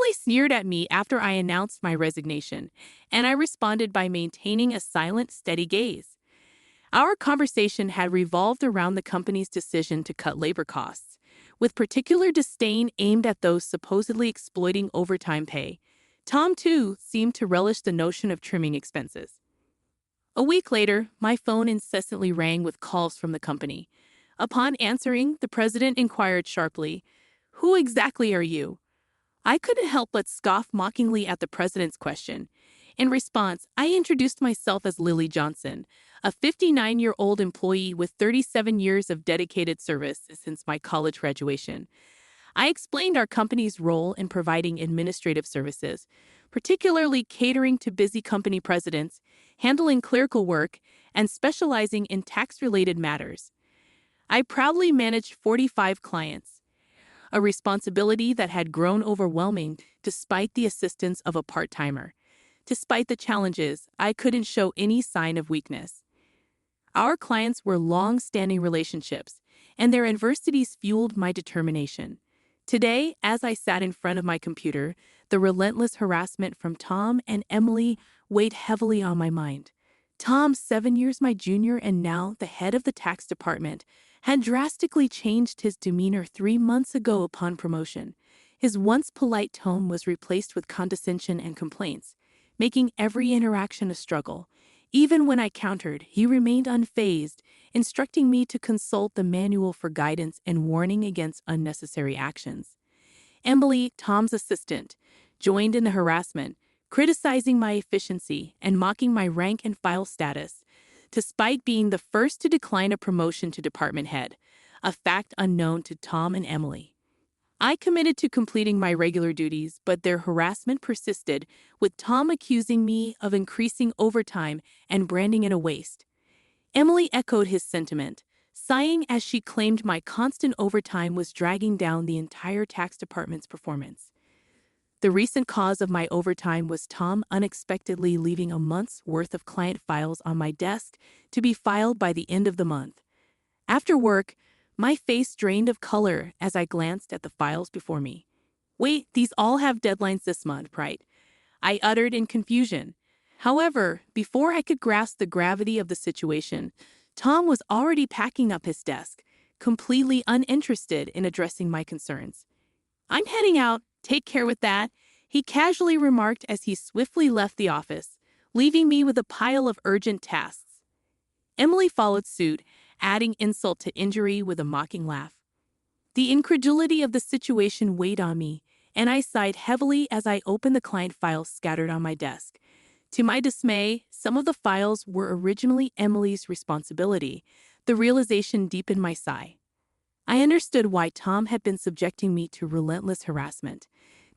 Emily sneered at me after I announced my resignation, and I responded by maintaining a silent, steady gaze. Our conversation had revolved around the company's decision to cut labor costs, with particular disdain aimed at those supposedly exploiting overtime pay. Tom, too, seemed to relish the notion of trimming expenses. A week later, my phone incessantly rang with calls from the company. Upon answering, the president inquired sharply, "Who exactly are you?" I couldn't help but scoff mockingly at the president's question. In response, I introduced myself as Lily Johnson, a 59-year-old employee with 37 years of dedicated service since my college graduation. I explained our company's role in providing administrative services, particularly catering to busy company presidents, handling clerical work, and specializing in tax-related matters. I proudly managed 45 clients, a responsibility that had grown overwhelming despite the assistance of a part-timer. Despite the challenges, I couldn't show any sign of weakness. Our clients were long-standing relationships, and their adversities fueled my determination. Today, as I sat in front of my computer, the relentless harassment from Tom and Emily weighed heavily on my mind. Tom, 7 years my junior and now the head of the tax department, had drastically changed his demeanor 3 months ago upon promotion. His once polite tone was replaced with condescension and complaints, making every interaction a struggle. Even when I countered, he remained unfazed, instructing me to consult the manual for guidance and warning against unnecessary actions. Emily, Tom's assistant, joined in the harassment, criticizing my efficiency and mocking my rank and file status, despite being the first to decline a promotion to department head, a fact unknown to Tom and Emily. I committed to completing my regular duties, but their harassment persisted, with Tom accusing me of increasing overtime and branding it a waste. Emily echoed his sentiment, sighing as she claimed my constant overtime was dragging down the entire tax department's performance. The recent cause of my overtime was Tom unexpectedly leaving a month's worth of client files on my desk to be filed by the end of the month. After work, my face drained of color as I glanced at the files before me. "Wait, these all have deadlines this month, right?" I uttered in confusion. However, before I could grasp the gravity of the situation, Tom was already packing up his desk, completely uninterested in addressing my concerns. "I'm heading out. Take care with that," he casually remarked as he swiftly left the office, leaving me with a pile of urgent tasks. Emily followed suit, adding insult to injury with a mocking laugh. The incredulity of the situation weighed on me, and I sighed heavily as I opened the client files scattered on my desk. To my dismay, some of the files were originally Emily's responsibility. The realization deepened my sigh. I understood why Tom had been subjecting me to relentless harassment.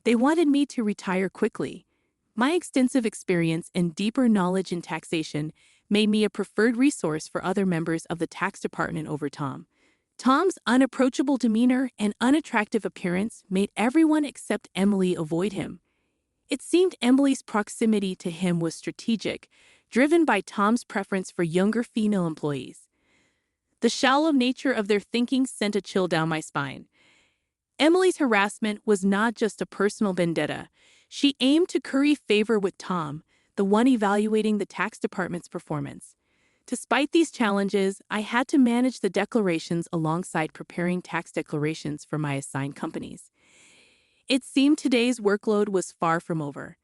They wanted me to retire quickly. My extensive experience and deeper knowledge in taxation made me a preferred resource for other members of the tax department over Tom. Tom's unapproachable demeanor and unattractive appearance made everyone except Emily avoid him. It seemed Emily's proximity to him was strategic, driven by Tom's preference for younger female employees. The shallow nature of their thinking sent a chill down my spine. Emily's harassment was not just a personal vendetta. She aimed to curry favor with Tom, the one evaluating the tax department's performance. Despite these challenges, I had to manage the declarations alongside preparing tax declarations for my assigned companies. It seemed today's workload was far from over.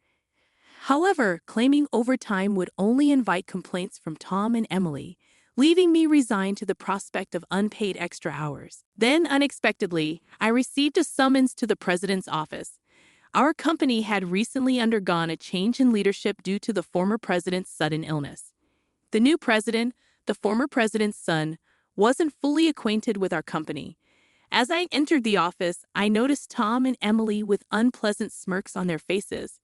However, claiming overtime would only invite complaints from Tom and Emily, leaving me resigned to the prospect of unpaid extra hours. Then, unexpectedly, I received a summons to the president's office. Our company had recently undergone a change in leadership due to the former president's sudden illness. The new president, the former president's son, wasn't fully acquainted with our company. As I entered the office, I noticed Tom and Emily with unpleasant smirks on their faces.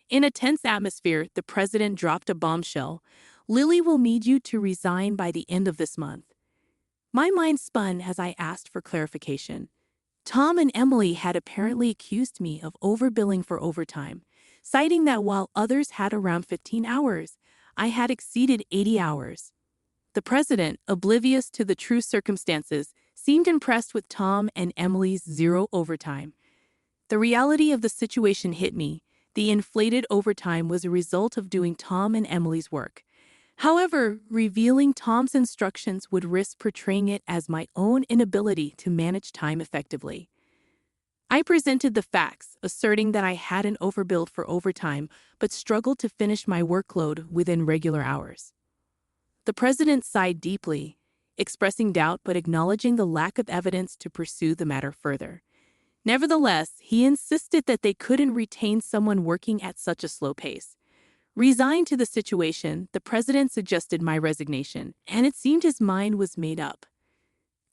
In a tense atmosphere, the president dropped a bombshell. "Lily will need you to resign by the end of this month." My mind spun as I asked for clarification. Tom and Emily had apparently accused me of overbilling for overtime, citing that while others had around 15 hours, I had exceeded 80 hours. The president, oblivious to the true circumstances, seemed impressed with Tom and Emily's zero overtime. The reality of the situation hit me. The inflated overtime was a result of doing Tom and Emily's work. However, revealing Tom's instructions would risk portraying it as my own inability to manage time effectively. I presented the facts, asserting that I hadn't overbilled for overtime but struggled to finish my workload within regular hours. The president sighed deeply, expressing doubt but acknowledging the lack of evidence to pursue the matter further. Nevertheless, he insisted that they couldn't retain someone working at such a slow pace. Resigned to the situation, the president suggested my resignation, and it seemed his mind was made up.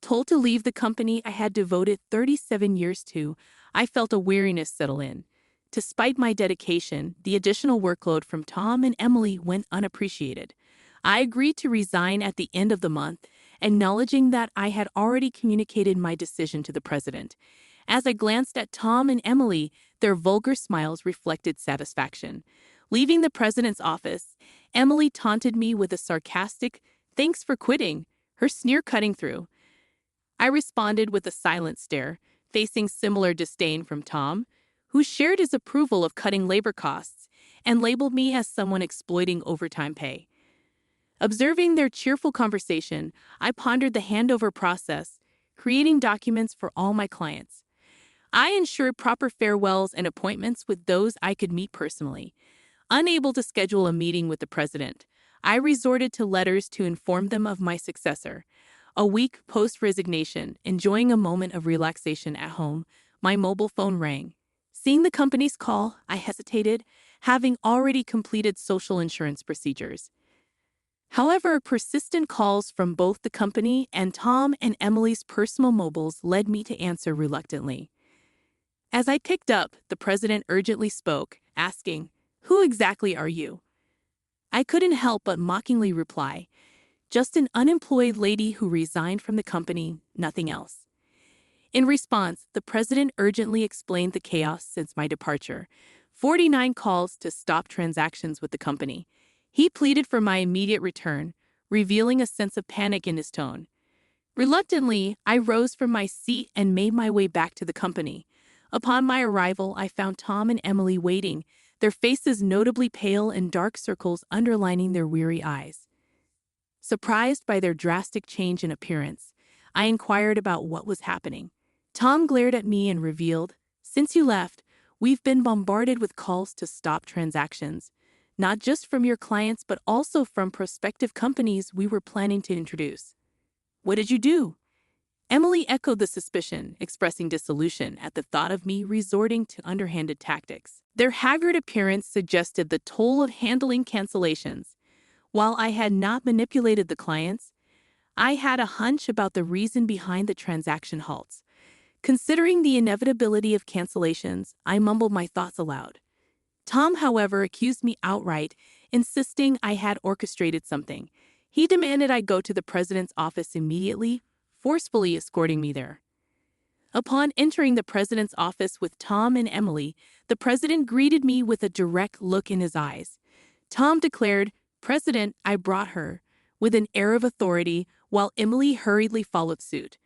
Told to leave the company I had devoted 37 years to, I felt a weariness settle in. Despite my dedication, the additional workload from Tom and Emily went unappreciated. I agreed to resign at the end of the month, acknowledging that I had already communicated my decision to the president. As I glanced at Tom and Emily, their vulgar smiles reflected satisfaction. Leaving the president's office, Emily taunted me with a sarcastic, "Thanks for quitting," her sneer cutting through. I responded with a silent stare, facing similar disdain from Tom, who shared his approval of cutting labor costs and labeled me as someone exploiting overtime pay. Observing their cheerful conversation, I pondered the handover process, creating documents for all my clients. I ensured proper farewells and appointments with those I could meet personally. Unable to schedule a meeting with the president, I resorted to letters to inform them of my successor. A week post-resignation, enjoying a moment of relaxation at home, my mobile phone rang. Seeing the company's call, I hesitated, having already completed social insurance procedures. However, persistent calls from both the company and Tom and Emily's personal mobiles led me to answer reluctantly. As I picked up, the president urgently spoke, asking, "Who exactly are you?" I couldn't help but mockingly reply, "Just an unemployed lady who resigned from the company, nothing else." In response, the president urgently explained the chaos since my departure. 49 calls to stop transactions with the company. He pleaded for my immediate return, revealing a sense of panic in his tone. Reluctantly, I rose from my seat and made my way back to the company. Upon my arrival, I found Tom and Emily waiting, their faces notably pale and dark circles underlining their weary eyes. Surprised by their drastic change in appearance, I inquired about what was happening. Tom glared at me and revealed, "Since you left, we've been bombarded with calls to stop transactions, not just from your clients but also from prospective companies we were planning to introduce." "What did you do?" Emily echoed the suspicion, expressing disillusion at the thought of me resorting to underhanded tactics. Their haggard appearance suggested the toll of handling cancellations. While I had not manipulated the clients, I had a hunch about the reason behind the transaction halts. Considering the inevitability of cancellations, I mumbled my thoughts aloud. Tom, however, accused me outright, insisting I had orchestrated something. He demanded I go to the president's office immediately, forcefully escorting me there. Upon entering the president's office with Tom and Emily, the president greeted me with a direct look in his eyes. Tom declared, "President, I brought her," with an air of authority, while Emily hurriedly followed suit.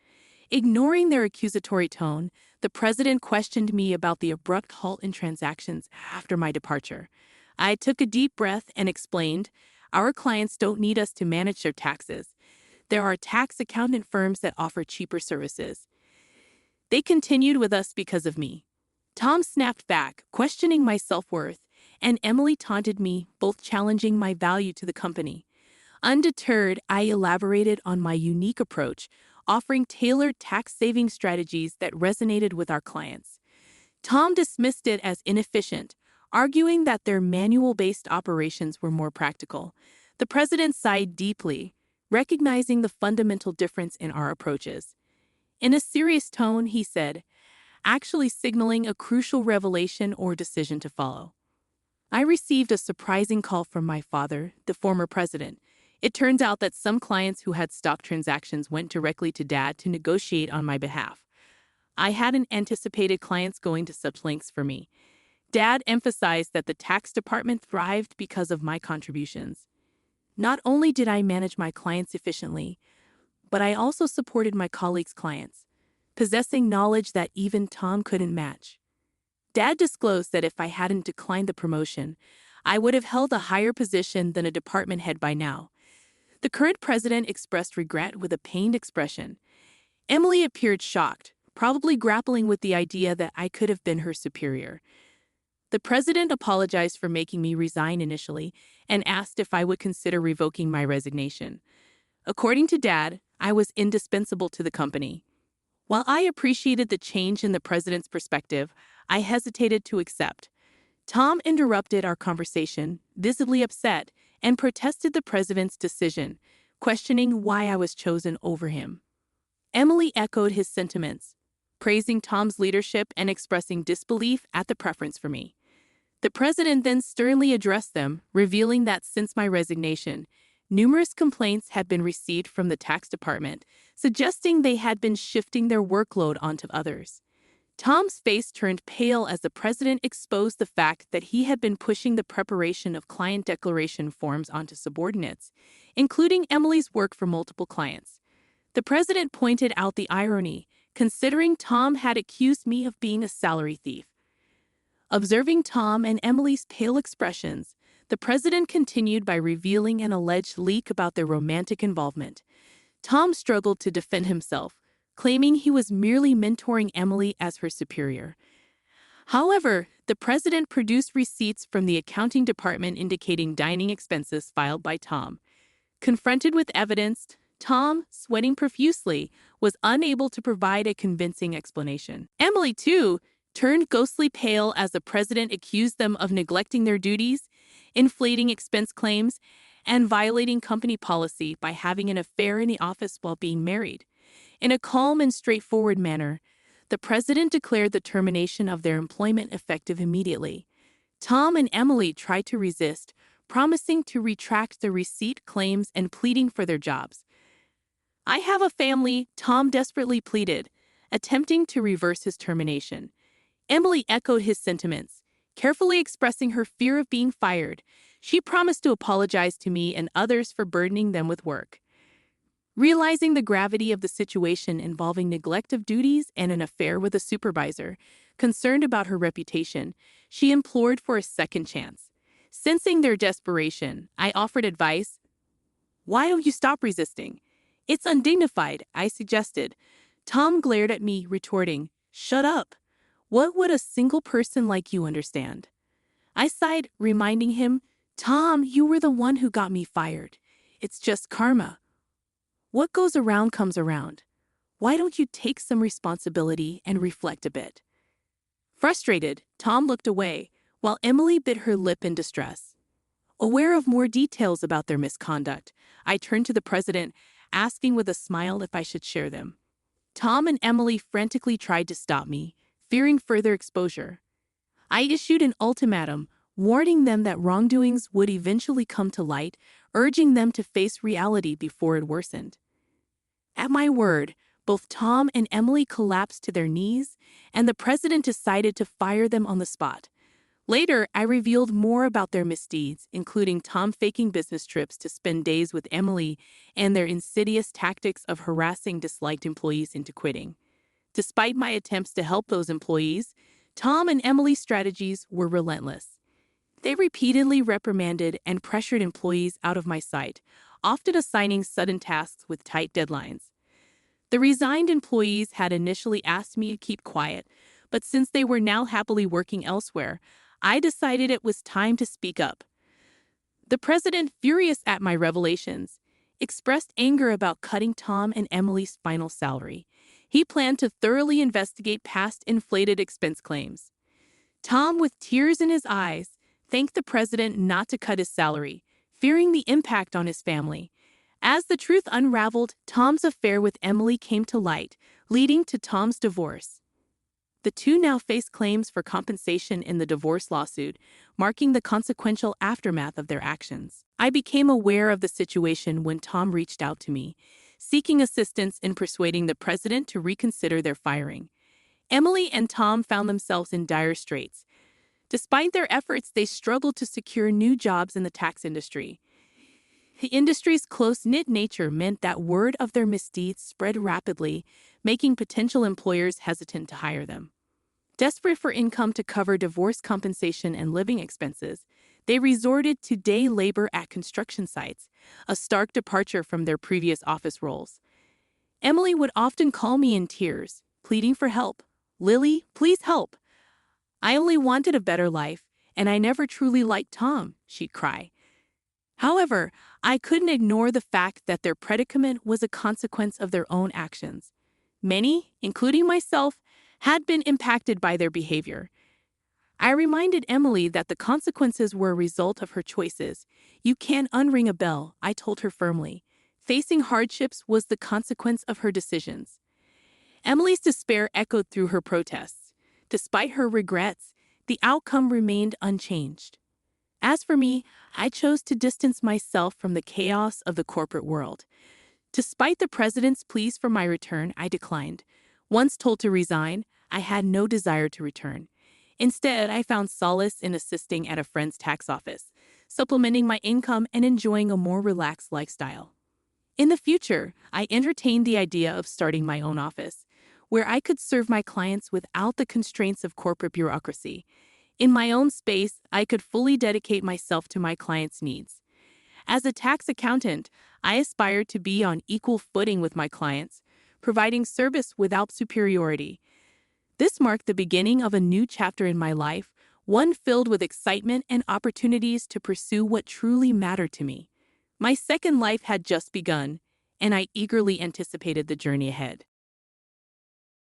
Ignoring their accusatory tone, the president questioned me about the abrupt halt in transactions after my departure. I took a deep breath and explained, "Our clients don't need us to manage their taxes. There are tax accountant firms that offer cheaper services. They continued with us because of me." Tom snapped back, questioning my self-worth, and Emily taunted me, both challenging my value to the company. Undeterred, I elaborated on my unique approach, offering tailored tax-saving strategies that resonated with our clients. Tom dismissed it as inefficient, arguing that their manual-based operations were more practical. The president sighed deeply, recognizing the fundamental difference in our approaches. In a serious tone, he said, actually signaling a crucial revelation or decision to follow. I received a surprising call from my father, the former president. It turns out that some clients who had stopped transactions went directly to Dad to negotiate on my behalf. I hadn't anticipated clients going to such lengths for me. Dad emphasized that the tax department thrived because of my contributions. Not only did I manage my clients efficiently, but I also supported my colleagues' clients, possessing knowledge that even Tom couldn't match. Dad disclosed that if I hadn't declined the promotion, I would have held a higher position than a department head by now. The current president expressed regret with a pained expression. Emily appeared shocked, probably grappling with the idea that I could have been her superior. The president apologized for making me resign initially and asked if I would consider revoking my resignation. According to Dad, I was indispensable to the company. While I appreciated the change in the president's perspective, I hesitated to accept. Tom interrupted our conversation, visibly upset, and protested the president's decision, questioning why I was chosen over him. Emily echoed his sentiments, praising Tom's leadership and expressing disbelief at the preference for me. The president then sternly addressed them, revealing that since my resignation, numerous complaints had been received from the tax department, suggesting they had been shifting their workload onto others. Tom's face turned pale as the president exposed the fact that he had been pushing the preparation of client declaration forms onto subordinates, including Emily's work for multiple clients. The president pointed out the irony, considering Tom had accused me of being a salary thief. Observing Tom and Emily's pale expressions, the president continued by revealing an alleged leak about their romantic involvement. Tom struggled to defend himself, claiming he was merely mentoring Emily as her superior. However, the president produced receipts from the accounting department indicating dining expenses filed by Tom. Confronted with evidence, Tom, sweating profusely, was unable to provide a convincing explanation. Emily, too, turned ghostly pale as the president accused them of neglecting their duties, inflating expense claims, and violating company policy by having an affair in the office while being married. In a calm and straightforward manner, the president declared the termination of their employment effective immediately. Tom and Emily tried to resist, promising to retract the receipt claims and pleading for their jobs. "I have a family," Tom desperately pleaded, attempting to reverse his termination. Emily echoed his sentiments, carefully expressing her fear of being fired. She promised to apologize to me and others for burdening them with work. Realizing the gravity of the situation involving neglect of duties and an affair with a supervisor, concerned about her reputation, she implored for a second chance. Sensing their desperation, I offered advice. "Why don't you stop resisting? It's undignified," I suggested. Tom glared at me, retorting, "Shut up. What would a single person like you understand?" I sighed, reminding him, "Tom, you were the one who got me fired. It's just karma. What goes around comes around. Why don't you take some responsibility and reflect a bit?" Frustrated, Tom looked away, while Emily bit her lip in distress. Aware of more details about their misconduct, I turned to the president, asking with a smile if I should share them. Tom and Emily frantically tried to stop me, fearing further exposure. I issued an ultimatum, warning them that wrongdoings would eventually come to light, urging them to face reality before it worsened. At my word, both Tom and Emily collapsed to their knees, and the president decided to fire them on the spot. Later, I revealed more about their misdeeds, including Tom faking business trips to spend days with Emily and their insidious tactics of harassing disliked employees into quitting. Despite my attempts to help those employees, Tom and Emily's strategies were relentless. They repeatedly reprimanded and pressured employees out of my sight, often assigning sudden tasks with tight deadlines. The resigned employees had initially asked me to keep quiet, but since they were now happily working elsewhere, I decided it was time to speak up. The president, furious at my revelations, expressed anger about cutting Tom and Emily's final salary. He planned to thoroughly investigate past inflated expense claims. Tom, with tears in his eyes, thanked the president not to cut his salary, fearing the impact on his family. As the truth unraveled, Tom's affair with Emily came to light, leading to Tom's divorce. The two now face claims for compensation in the divorce lawsuit, marking the consequential aftermath of their actions. I became aware of the situation when Tom reached out to me, seeking assistance in persuading the president to reconsider their firing. Emily and Tom found themselves in dire straits. Despite their efforts, they struggled to secure new jobs in the tax industry. The industry's close-knit nature meant that word of their misdeeds spread rapidly, making potential employers hesitant to hire them. Desperate for income to cover divorce compensation and living expenses, they resorted to day labor at construction sites, a stark departure from their previous office roles. Emily would often call me in tears, pleading for help. "Lily, please help. I only wanted a better life, and I never truly liked Tom," she'd cry. However, I couldn't ignore the fact that their predicament was a consequence of their own actions. Many, including myself, had been impacted by their behavior. I reminded Emily that the consequences were a result of her choices. "You can't unring a bell," I told her firmly. Facing hardships was the consequence of her decisions. Emily's despair echoed through her protests. Despite her regrets, the outcome remained unchanged. As for me, I chose to distance myself from the chaos of the corporate world. Despite the president's pleas for my return, I declined. Once told to resign, I had no desire to return. Instead, I found solace in assisting at a friend's tax office, supplementing my income and enjoying a more relaxed lifestyle. In the future, I entertained the idea of starting my own office, where I could serve my clients without the constraints of corporate bureaucracy. In my own space, I could fully dedicate myself to my clients' needs. As a tax accountant, I aspired to be on equal footing with my clients, providing service without superiority. This marked the beginning of a new chapter in my life, one filled with excitement and opportunities to pursue what truly mattered to me. My second life had just begun, and I eagerly anticipated the journey ahead.